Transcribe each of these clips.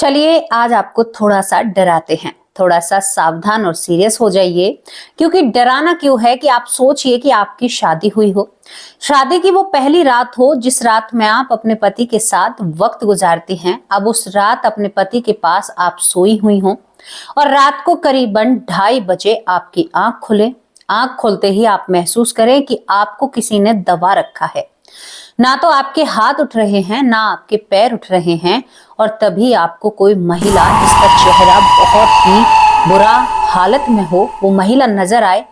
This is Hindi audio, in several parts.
चलिए आज आपको थोड़ा सा डराते हैं, थोड़ा सा सावधान और सीरियस हो जाइए। क्योंकि डराना क्यों है कि आप सोचिए कि आपकी शादी हुई हो, शादी की वो पहली रात हो जिस रात में आप अपने पति के साथ वक्त गुजारती हैं। अब उस रात अपने पति के पास आप सोई हुई हो और रात को करीबन 2:30 बजे आपकी आंख खुले। आंख खोलते ही आप महसूस करें कि आपको किसी ने दबा रखा है। ना तो आपके हाथ उठ रहे हैं, ना आपके पैर उठ रहे हैं, और तभी आपको कोई महिला जिसका चेहरा बहुत ही बुरा हालत में हो, वो महिला नजर आए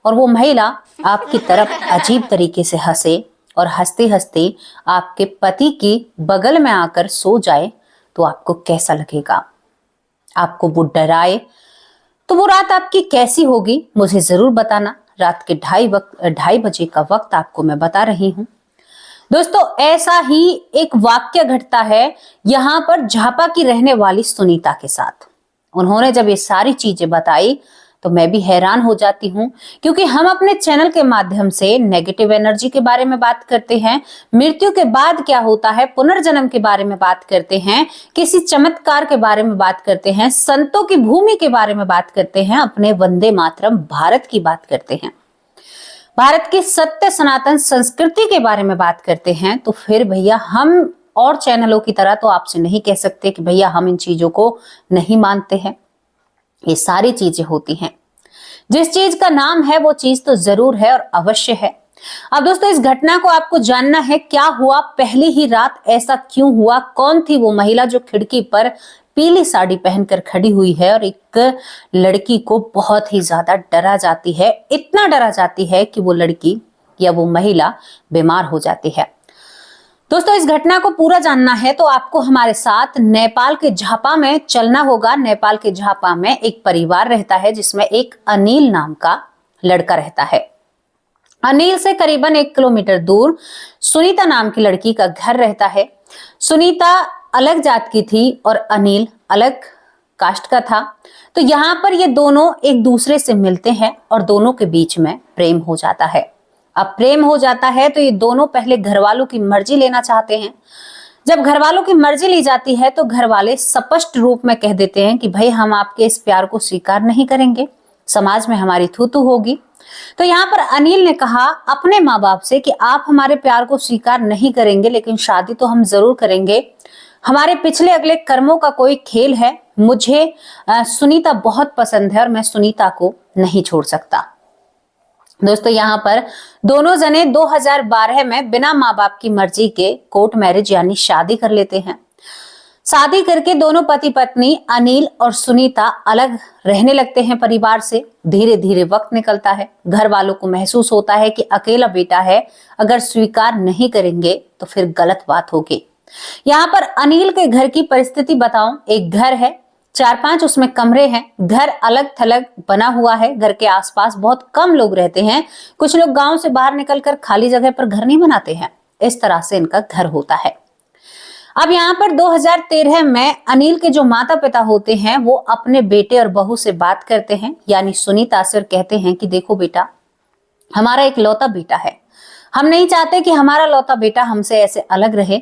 और वो महिला आपकी तरफ अजीब तरीके से हंसे और हंसते हंसते आपके पति की बगल में आकर सो जाए, तो आपको कैसा लगेगा? आपको वो डराए तो वो रात आपकी कैसी होगी, मुझे जरूर बताना। रात के 2:30 बजे का वक्त आपको मैं बता रही हूँ। दोस्तों, ऐसा ही एक वाक्य घटता है यहाँ पर झापा की रहने वाली सुनीता के साथ। उन्होंने जब ये सारी चीजें बताई तो मैं भी हैरान हो जाती हूँ, क्योंकि हम अपने चैनल के माध्यम से नेगेटिव एनर्जी के बारे में बात करते हैं, मृत्यु के बाद क्या होता है, पुनर्जन्म के बारे में बात करते हैं, किसी चमत्कार के बारे में बात करते हैं, संतों की भूमि के बारे में बात करते हैं, अपने वंदे मातरम भारत की बात करते हैं, भारत की सत्य सनातन संस्कृति के बारे में बात करते हैं। तो फिर भैया हम और चैनलों की तरह तो आपसे नहीं कह सकते कि भैया हम इन चीजों को नहीं मानते हैं। ये सारी चीजें होती हैं, जिस चीज का नाम है वो चीज तो जरूर है और अवश्य है। अब दोस्तों, इस घटना को आपको जानना है, क्या हुआ पहली ही रात, ऐसा क्यों हुआ, कौन थी वो महिला जो खिड़की पर पीली साड़ी पहनकर खड़ी हुई है और एक लड़की को बहुत ही ज्यादा डरा जाती है, इतना डरा जाती है कि वो लड़की या वो महिला बीमार हो जाती है। दोस्तों, इस घटना को पूरा जानना है तो आपको हमारे साथ नेपाल के झापा में चलना होगा। नेपाल के झापा में एक परिवार रहता है जिसमें एक अनिल नाम का लड़का रहता है। अनिल से करीबन 1 किलोमीटर दूर सुनीता नाम की लड़की का घर रहता है। सुनीता अलग जात की थी और अनिल अलग कास्ट का था। तो यहाँ पर ये दोनों एक दूसरे से मिलते हैं और दोनों के बीच में प्रेम हो जाता है। अब प्रेम हो जाता है तो ये दोनों पहले घर वालों की मर्जी लेना चाहते हैं। जब घर वालों की मर्जी ली जाती है तो घर वाले स्पष्ट रूप में कह देते हैं कि भाई हम आपके इस प्यार को स्वीकार नहीं करेंगे, समाज में हमारी थू-थू होगी। तो यहाँ पर अनिल ने कहा अपने माँ बाप से कि आप हमारे प्यार को स्वीकार नहीं करेंगे, लेकिन शादी तो हम जरूर करेंगे। हमारे पिछले अगले कर्मों का कोई खेल है। मुझे सुनीता बहुत पसंद है और मैं सुनीता को नहीं छोड़ सकता। दोस्तों, यहाँ पर दोनों जने 2012 में बिना माँ बाप की मर्जी के कोर्ट मैरिज यानी शादी कर लेते हैं। शादी करके दोनों पति पत्नी अनिल और सुनीता अलग रहने लगते हैं परिवार से। धीरे धीरे वक्त निकलता है, घर वालों को महसूस होता है कि अकेला बेटा है, अगर स्वीकार नहीं करेंगे तो फिर गलत बात होगी। यहाँ पर अनिल के घर की परिस्थिति बताऊं, एक घर है, 4-5 उसमें कमरे हैं, घर अलग थलग बना हुआ है, घर के आसपास बहुत कम लोग रहते हैं। कुछ लोग गांव से बाहर निकलकर खाली जगह पर घर नहीं बनाते हैं, इस तरह से इनका घर होता है। अब यहाँ पर 2013 में अनिल के जो माता पिता होते हैं वो अपने बेटे और बहू से बात करते हैं, यानी सुनीता से, और कहते हैं कि देखो बेटा, हमारा एक लौता बेटा है, हम नहीं चाहते कि हमारा लौता बेटा हमसे ऐसे अलग रहे।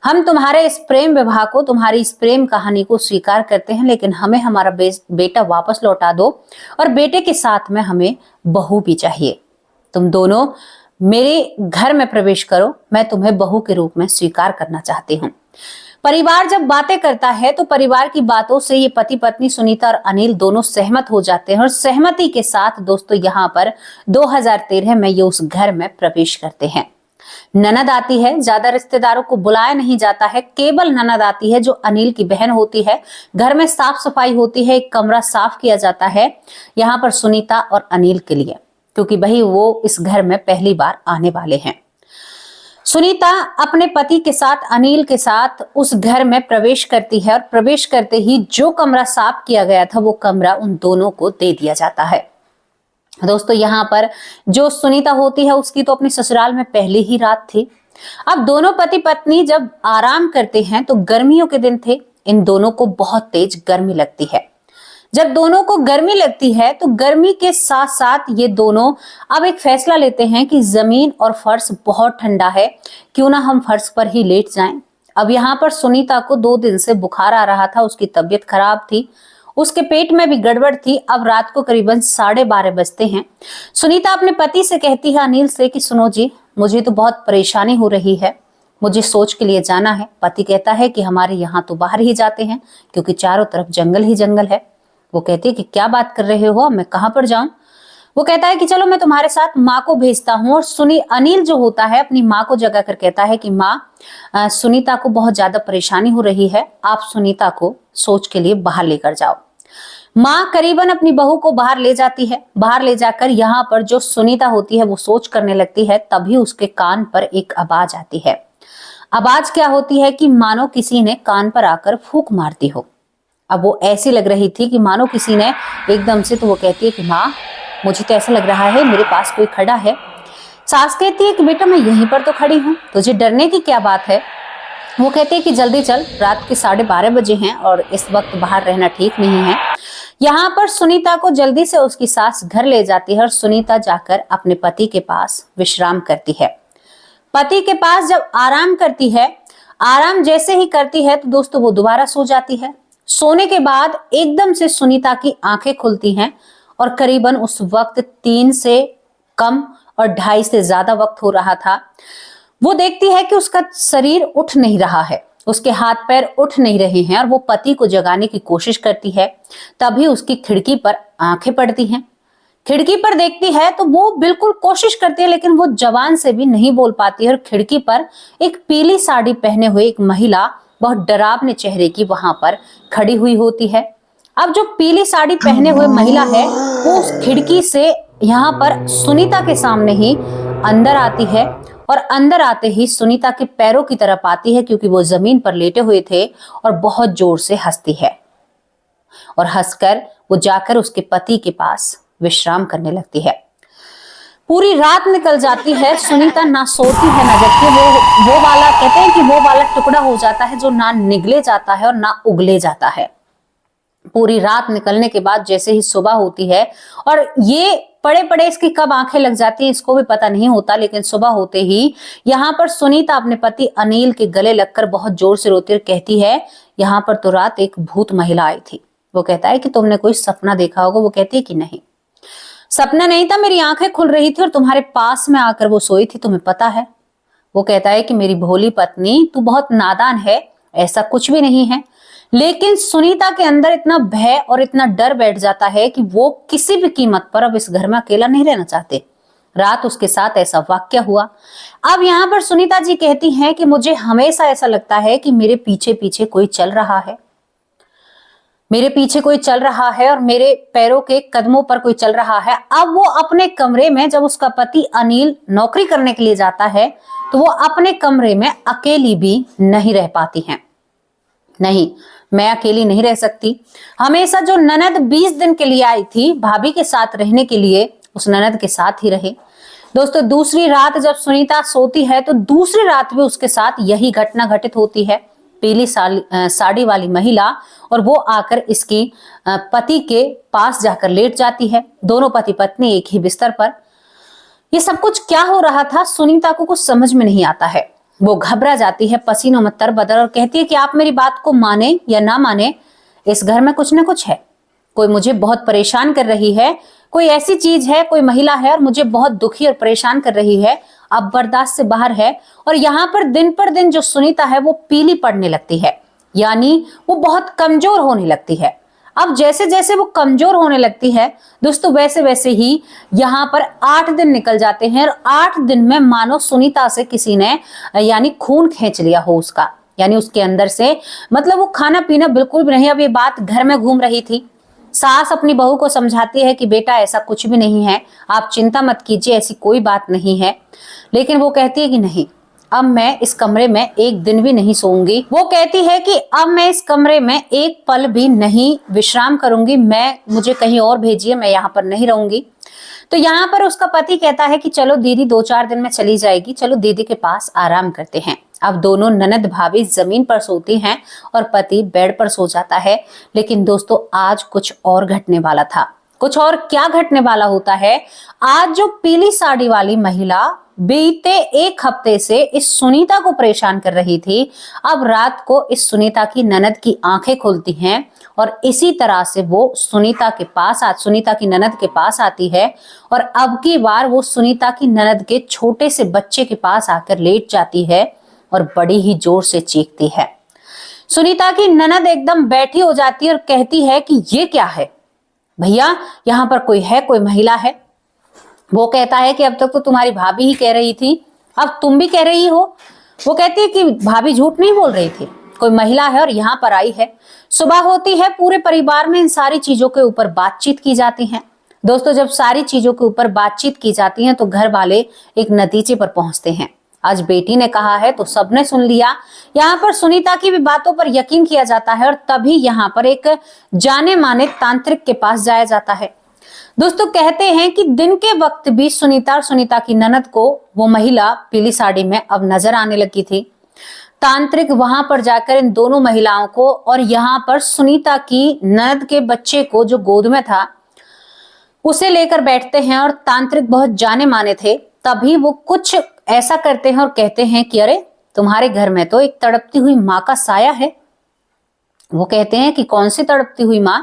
हम तुम्हारे इस प्रेम विवाह को, तुम्हारी इस प्रेम कहानी को स्वीकार करते हैं, लेकिन हमें हमारा बेटा वापस लौटा दो और बेटे के साथ में हमें बहू भी चाहिए। तुम दोनों मेरे घर में प्रवेश करो, मैं तुम्हें बहू के रूप में स्वीकार करना चाहती हूँ। परिवार जब बातें करता है तो परिवार की बातों से ये पति पत्नी सुनीता और अनिल दोनों सहमत हो जाते हैं और सहमति के साथ दोस्तों यहाँ पर 2013 में ये उस घर में प्रवेश करते हैं। ननद आती है, ज्यादा रिश्तेदारों को बुलाया नहीं जाता है, केवल ननद आती है जो अनिल की बहन होती है। घर में साफ सफाई होती है, एक कमरा साफ किया जाता है यहाँ पर सुनीता और अनिल के लिए, क्योंकि भाई वो इस घर में पहली बार आने वाले हैं। सुनीता अपने पति के साथ, अनिल के साथ उस घर में प्रवेश करती है और प्रवेश करते ही जो कमरा साफ किया गया था वो कमरा उन दोनों को दे दिया जाता है। दोस्तों, यहाँ पर जो सुनीता होती है उसकी तो अपनी ससुराल में पहली ही रात थी। अब दोनों पति पत्नी जब आराम करते हैं तो गर्मियों के दिन थे, इन दोनों को बहुत तेज गर्मी लगती है। जब दोनों को गर्मी लगती है तो गर्मी के साथ साथ ये दोनों अब एक फैसला लेते हैं कि जमीन और फर्श बहुत ठंडा है, क्यों ना हम फर्श पर ही लेट जाएं। अब यहाँ पर सुनीता को 2 दिन से बुखार आ रहा था, उसकी तबीयत खराब थी, उसके पेट में भी गड़बड़ थी। अब रात को करीबन 12:30 बजते हैं। सुनीता अपने पति से कहती है, अनिल से, कि सुनो जी, मुझे तो बहुत परेशानी हो रही है, मुझे सोच के लिए जाना है। पति कहता है कि हमारे यहाँ तो बाहर ही जाते हैं, क्योंकि चारों तरफ जंगल ही जंगल है। वो कहती है कि क्या बात कर रहे हो, मैं कहाँ पर जाऊं? वो कहता है कि चलो मैं तुम्हारे साथ माँ को भेजता हूँ। और अनिल जो होता है अपनी माँ को जगा कर कहता है कि माँ, सुनीता को बहुत ज्यादा परेशानी हो रही है, आप सुनीता को सोच के लिए बाहर लेकर जाओ। माँ करीबन अपनी बहू को बाहर ले जाती है। बाहर ले जाकर यहाँ पर जो सुनीता होती है वो सोच करने लगती है। तभी उसके कान पर एक आवाज आती है। आवाज क्या होती है कि मानो किसी ने कान पर आकर फूंक मार दी हो। अब वो ऐसी लग रही थी कि मानो किसी ने एकदम से। तो वो कहती है कि माँ, मुझे तो ऐसा लग रहा है मेरे पास कोई खड़ा है। सास कहती है कि बेटा मैं यहीं पर तो खड़ी हूँ, तुझे डरने की क्या बात है? वो कहते हैं कि जल्दी चल, रात के 12:30 बजे हैं और इस वक्त बाहर रहना ठीक नहीं है। यहाँ पर सुनीता को जल्दी से उसकी सास घर ले जाती है और सुनीता जाकर अपने पति के पास विश्राम करती है। पति के पास जब आराम करती है, आराम जैसे ही करती है तो दोस्तों वो दोबारा सो जाती है। सोने के बाद एकदम से सुनीता की आंखें खुलती हैं और करीबन उस वक्त 3 से कम और 2.5 से ज्यादा वक्त हो रहा था। वो देखती है कि उसका शरीर उठ नहीं रहा है, उसके हाथ पैर उठ नहीं रहे हैं और वो पति को जगाने की कोशिश करती है। तभी उसकी खिड़की पर आंखें पड़ती हैं। खिड़की पर देखती है तो वो बिल्कुल कोशिश करती है, लेकिन वो जबान से भी नहीं बोल पाती है। और खिड़की पर एक पीली साड़ी पहने हुए एक महिला बहुत डरावने चेहरे की वहां पर खड़ी हुई होती है। अब जो पीली साड़ी पहने हुए महिला है वो उस खिड़की से यहाँ पर सुनीता के सामने ही अंदर आती है और अंदर आते ही सुनीता के पैरों की तरफ आती है, क्योंकि वो जमीन पर लेटे हुए थे, और बहुत जोर से हंसती है। और हंसकर वो जाकर उसके पति के पास विश्राम करने लगती है। पूरी रात निकल जाती है, सुनीता ना सोती है ना जगती। वो वाला कहते हैं कि वो वाला टुकड़ा हो जाता है जो ना निगले जाता है और ना उगले जाता है। पूरी रात निकलने के बाद जैसे ही सुबह होती है, और ये पड़े पड़े इसकी कब आंखें लग जाती हैं इसको भी पता नहीं होता, लेकिन सुबह होते ही यहाँ पर सुनीता अपने पति अनिल के गले लगकर बहुत जोर से रोती और कहती है, यहाँ पर तो रात एक भूत महिला आई थी। वो कहता है कि तुमने कोई सपना देखा होगा। वो कहती है कि नहीं, सपना नहीं था, मेरी आंखें खुल रही थी और तुम्हारे पास में आकर वो सोई थी, तुम्हें पता है। वो कहता है कि मेरी भोली पत्नी, तू बहुत नादान है, ऐसा कुछ भी नहीं है। लेकिन सुनीता के अंदर इतना भय और इतना डर बैठ जाता है कि वो किसी भी कीमत पर अब इस घर में अकेला नहीं रहना चाहते। रात उसके साथ ऐसा वाक्य हुआ। अब यहाँ पर सुनीता जी कहती हैं कि मुझे हमेशा ऐसा लगता है कि मेरे पीछे पीछे कोई चल रहा है, मेरे पीछे कोई चल रहा है और मेरे पैरों के कदमों पर कोई चल रहा है। अब वो अपने कमरे में, जब उसका पति अनिल नौकरी करने के लिए जाता है, तो वो अपने कमरे में अकेली भी नहीं रह पाती हैं। नहीं, मैं अकेली नहीं रह सकती। हमेशा जो ननद 20 दिन के लिए आई थी भाभी के साथ रहने के लिए, उस ननद के साथ ही रहे। दोस्तों, दूसरी रात जब सुनीता सोती है तो दूसरी रात भी उसके साथ यही घटना घटित होती है। पीली साड़ी वाली महिला, और वो आकर इसकी पति के पास जाकर लेट जाती है। दोनों पति पत्नी एक ही बिस्तर पर। ये सब कुछ क्या हो रहा था सुनीता को कुछ समझ में नहीं आता है। वो घबरा जाती है, पसीनों में तरबतर, और कहती है कि आप मेरी बात को माने या ना माने, इस घर में कुछ ना कुछ है, कोई मुझे बहुत परेशान कर रही है, कोई ऐसी चीज है, कोई महिला है और मुझे बहुत दुखी और परेशान कर रही है, अब बर्दाश्त से बाहर है। और यहाँ पर दिन पर दिन जो सुनीता है वो पीली पड़ने लगती है, यानी वो बहुत कमजोर होने लगती है। अब जैसे जैसे वो कमजोर होने लगती है दोस्तों, वैसे वैसे ही यहाँ पर 8 दिन निकल जाते हैं, और 8 दिन में मानो सुनीता से किसी ने यानी खून खींच लिया हो उसका, यानी उसके अंदर से, मतलब वो खाना पीना बिल्कुल भी नहीं। अब ये बात घर में घूम रही थी। सास अपनी बहू को समझाती है कि बेटा ऐसा कुछ भी नहीं है, आप चिंता मत कीजिए, ऐसी कोई बात नहीं है। लेकिन वो कहती है कि नहीं, अब मैं इस कमरे में एक दिन भी नहीं सोऊंगी। वो कहती है कि अब मैं इस कमरे में एक पल भी नहीं विश्राम करूंगी, मुझे कहीं और भेजिए, मैं यहाँ पर नहीं रहूंगी। तो यहाँ पर उसका पति कहता है कि चलो दीदी 2-4 दिन में चली जाएगी, चलो दीदी के पास आराम करते हैं। अब दोनों ननद भाभी जमीन पर सोती हैं और पति बेड पर सो जाता है। लेकिन दोस्तों, आज कुछ और घटने वाला था। कुछ और क्या घटने वाला होता है, आज जो पीली साड़ी वाली महिला बीते एक हफ्ते से इस सुनीता को परेशान कर रही थी, अब रात को इस सुनीता की ननद की आंखें खुलती हैं और इसी तरह से वो सुनीता की ननद के पास आती है और अब की बार वो सुनीता की ननद के छोटे से बच्चे के पास आकर लेट जाती है और बड़ी ही जोर से चीखती है। सुनीता की ननद एकदम बैठी हो जाती है और कहती है कि ये क्या है भैया, यहाँ पर कोई महिला है। वो कहता है कि अब तक तो तुम्हारी भाभी ही कह रही थी, अब तुम भी कह रही हो। वो कहती है कि भाभी झूठ नहीं बोल रही थी, कोई महिला है और यहाँ पर आई है। सुबह होती है, पूरे परिवार में इन सारी चीजों के ऊपर बातचीत की जाती है। दोस्तों, जब सारी चीजों के ऊपर बातचीत की जाती है तो घर वाले एक नतीजे पर पहुंचते हैं। आज बेटी ने कहा है तो सबने सुन लिया। यहाँ पर सुनीता की भी बातों पर यकीन किया जाता है और तभी यहाँ पर एक जाने माने तांत्रिक के पास जाया जाता है। दोस्तों, कहते हैं कि दिन के वक्त भी सुनीता और सुनीता की ननद को वो महिला पीली साड़ी में अब नजर आने लगी थी। तांत्रिक वहां पर जाकर इन दोनों महिलाओं को और यहाँ पर सुनीता की ननद के बच्चे को जो गोद में था उसे लेकर बैठते हैं और तांत्रिक बहुत जाने माने थे। तभी वो कुछ ऐसा करते हैं और कहते हैं कि अरे, तुम्हारे घर में तो एक तड़पती हुई माँ का साया है। वो कहते हैं कि कौन सी तड़पती हुई माँ?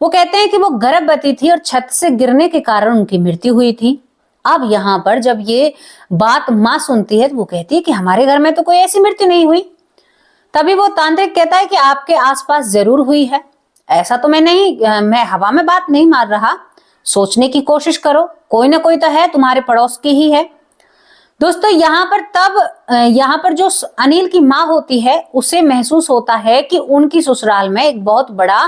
वो कहते हैं कि वो गर्भवती थी और छत से गिरने के कारण उनकी मृत्यु हुई थी। अब यहाँ पर जब ये बात माँ सुनती है तो वो कहती है कि हमारे घर में तो कोई ऐसी मृत्यु नहीं हुई। तभी वो तांत्रिक कहता है कि आपके आसपास जरूर हुई है, ऐसा तो मैं हवा में बात नहीं मार रहा, सोचने की कोशिश करो, कोई ना कोई तो है, तुम्हारे पड़ोस की ही है। दोस्तों, यहाँ पर जो अनिल की माँ होती है उसे महसूस होता है कि उनकी ससुराल में एक बहुत बड़ा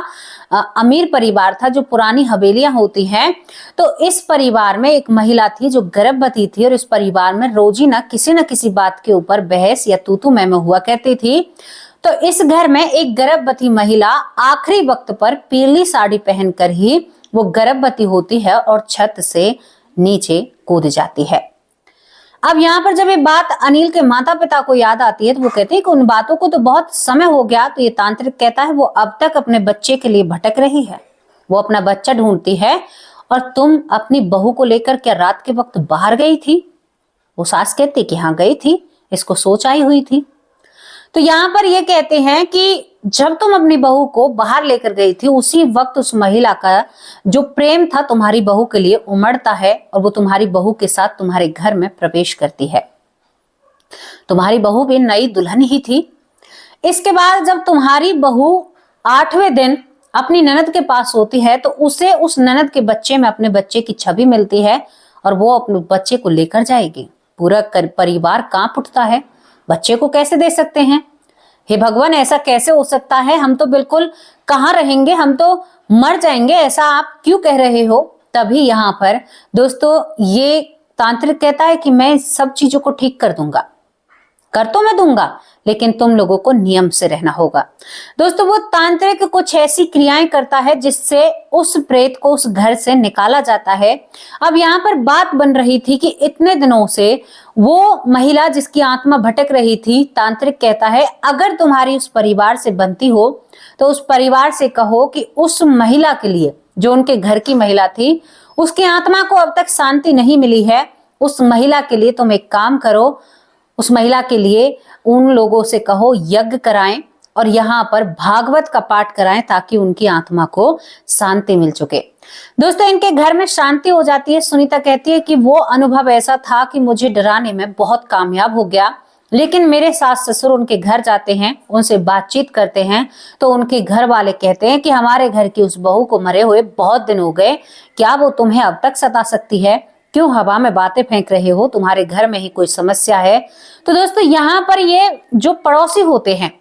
अमीर परिवार था, जो पुरानी हवेलियां होती हैं। तो इस परिवार में एक महिला थी जो गर्भवती थी और इस परिवार में रोजी न किसी बात के ऊपर बहस या तू मैं हुआ करती थी। तो इस घर में एक गर्भवती महिला आखिरी वक्त पर पीली साड़ी पहनकर ही वो गर्भवती होती है और छत से नीचे कूद जाती है। अब यहाँ पर जब ये बात अनिल के माता पिता को याद आती है तो वो कहते हैं कि उन बातों को तो बहुत समय हो गया। तो ये तांत्रिक कहता है वो अब तक अपने बच्चे के लिए भटक रही है, वो अपना बच्चा ढूंढती है। और तुम अपनी बहू को लेकर क्या रात के वक्त बाहर गई थी? वो सास कहती कि हाँ गई थी, इसको सोच आई हुई थी। तो यहाँ पर ये कहते हैं कि जब तुम अपनी बहू को बाहर लेकर गई थी उसी वक्त उस महिला का जो प्रेम था तुम्हारी बहू के लिए उमड़ता है और वो तुम्हारी बहू के साथ तुम्हारे घर में प्रवेश करती है। तुम्हारी बहू भी नई दुल्हन ही थी। इसके बाद जब तुम्हारी बहू 8वें दिन अपनी ननद के पास होती है तो उसे उस ननद के बच्चे में अपने बच्चे की छवि मिलती है और वो अपने बच्चे को लेकर जाएगी। पूरा परिवार कांप उठता है, बच्चे को कैसे दे सकते हैं? हे भगवान, ऐसा कैसे हो सकता है? हम तो बिल्कुल कहाँ रहेंगे, हम तो मर जाएंगे, ऐसा आप क्यों कह रहे हो? तभी यहाँ पर दोस्तों ये तांत्रिक कहता है कि मैं सब चीजों को ठीक कर दूंगा, कर तो मैं दूंगा, लेकिन तुम लोगों को नियम से रहना होगा। दोस्तों, वो तांत्रिक कुछ ऐसी क्रियाएं करता है जिससे उस प्रेत को उस घर से निकाला जाता है। अब यहाँ पर बात बन रही थी कि इतने दिनों से वो महिला जिसकी आत्मा भटक रही थी, तांत्रिक कहता है अगर तुम्हारी उस परिवार से बनती हो तो उस परिवार से कहो कि उस महिला के लिए, जो उनके घर की महिला थी, उसकी आत्मा को अब तक शांति नहीं मिली है। उस महिला के लिए तुम एक काम करो, उस महिला के लिए उन लोगों से कहो यज्ञ कराएं और यहाँ पर भागवत का पाठ कराएं ताकि उनकी आत्मा को शांति मिल चुके। दोस्तों, इनके घर में शांति हो जाती है। सुनीता कहती है कि वो अनुभव ऐसा था कि मुझे डराने में बहुत कामयाब हो गया, लेकिन मेरे सास ससुर उनके घर जाते हैं, उनसे बातचीत करते हैं तो उनके घर वाले कहते हैं कि हमारे घर की उस बहू को मरे हुए बहुत दिन हो गए, क्या वो तुम्हें अब तक सता सकती है? क्यों हवा में बातें फेंक रहे हो? तुम्हारे घर में ही कोई समस्या है? तो दोस्तों, यहाँ पर ये जो पड़ोसी होते हैं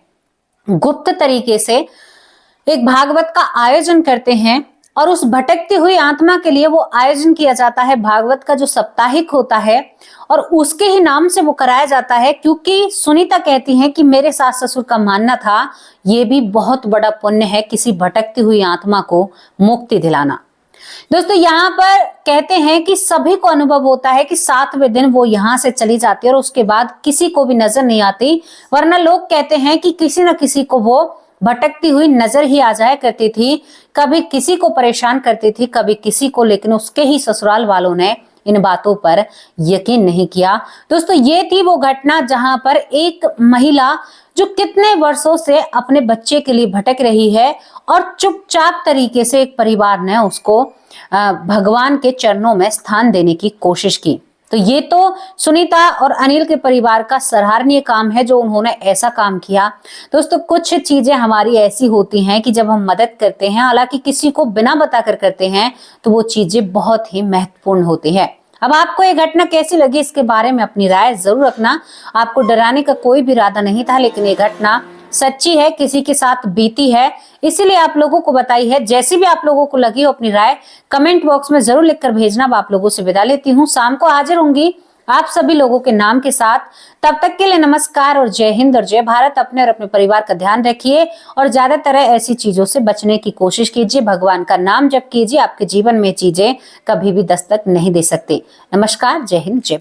गुप्त तरीके से एक भागवत का आयोजन करते हैं और उस भटकती हुई आत्मा के लिए वो आयोजन किया जाता है। भागवत का जो साप्ताहिक होता है और उसके ही नाम से वो कराया जाता है, क्योंकि सुनीता कहती है कि मेरे सास ससुर का मानना था ये भी बहुत बड़ा पुण्य है किसी भटकती हुई आत्मा को मुक्ति दिलाना। दोस्तों, यहाँ पर कहते हैं कि सभी को अनुभव होता है कि 7वें दिन वो यहाँ से चली जाती है और उसके बाद किसी को भी नजर नहीं आती, वरना लोग कहते हैं कि किसी न किसी को वो भटकती हुई नजर ही आ जाया करती थी। कभी किसी को परेशान करती थी, कभी किसी को, लेकिन उसके ही ससुराल वालों ने इन बातों पर यकीन नहीं किया। दोस्तों, ये थी वो घटना जहां पर एक महिला जो कितने वर्षों से अपने बच्चे के लिए भटक रही है और चुपचाप तरीके से एक परिवार ने उसको भगवान के चरणों में स्थान देने की कोशिश की। तो ये तो सुनीता और अनिल के परिवार का सराहनीय काम है जो उन्होंने ऐसा काम किया। दोस्तों, कुछ चीजें हमारी ऐसी होती हैं कि जब हम मदद करते हैं, हालांकि किसी को बिना बताकर करते हैं, तो वो चीजें बहुत ही महत्वपूर्ण होती है। अब आपको ये घटना कैसी लगी, इसके बारे में अपनी राय जरूर रखना। आपको डराने का कोई भी इरादा नहीं था, लेकिन ये घटना सच्ची है, किसी के साथ बीती है, इसीलिए आप लोगों को बताई है। जैसी भी आप लोगों को लगी हो, अपनी राय कमेंट बॉक्स में जरूर लिखकर भेजना। अब आप लोगों से विदा लेती हूँ, शाम को हाजिर होंगी आप सभी लोगों के नाम के साथ। तब तक के लिए नमस्कार और जय हिंद और जय भारत। अपने और अपने परिवार का ध्यान रखिए और ज्यादातर ऐसी चीजों से बचने की कोशिश कीजिए। भगवान का नाम जप कीजिए, आपके जीवन में चीजें कभी भी दस्तक नहीं दे सकती। नमस्कार, जय हिंद, जय